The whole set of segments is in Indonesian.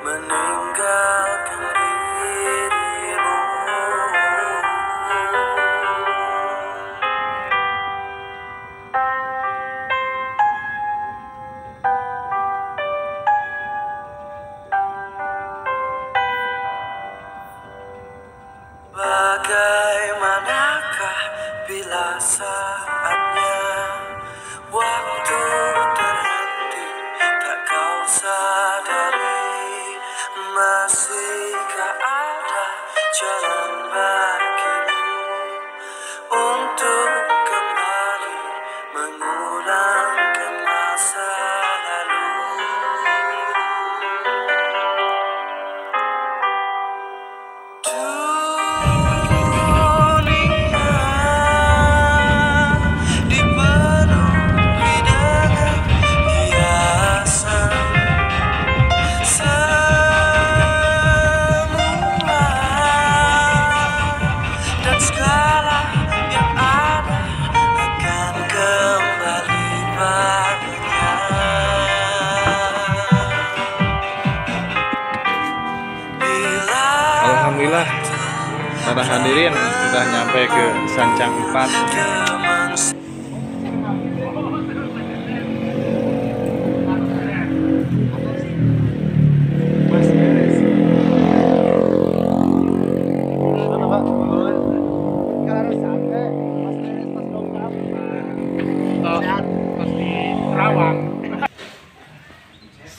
meninggalkan dirimu. Bagaimanakah bila saatnya waktu terhenti, tak kau sadari, masihkah ada jalan bagimu untuk kembali mengulangkan masa lalu. Alhamdulillah, para hadirin sudah nyampe ke Sancang 4.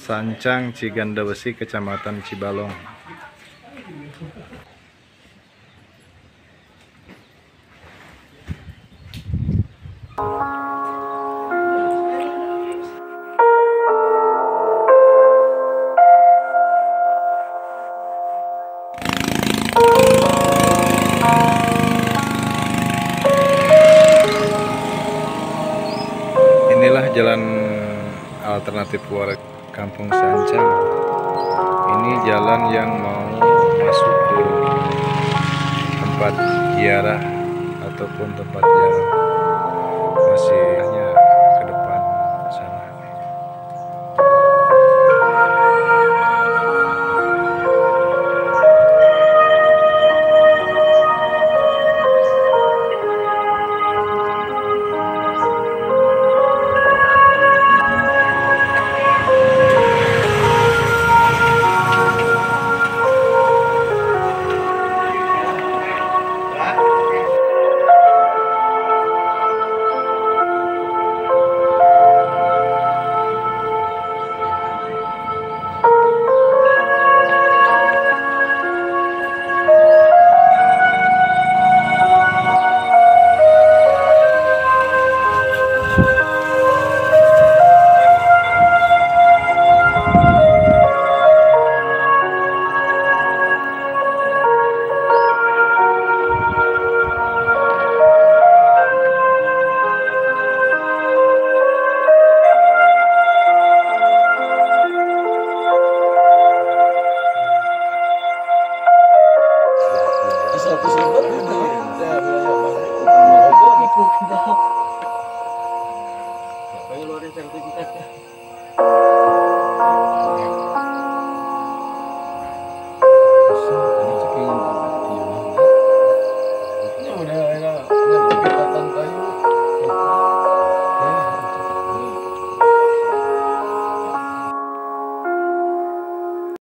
Sancang Ciganda Besi, Kecamatan Cibalong. Inilah jalan alternatif keluar Kampung Sancang. Ini jalan yang mau masuk ke tempat ziarah ataupun tempat yang masih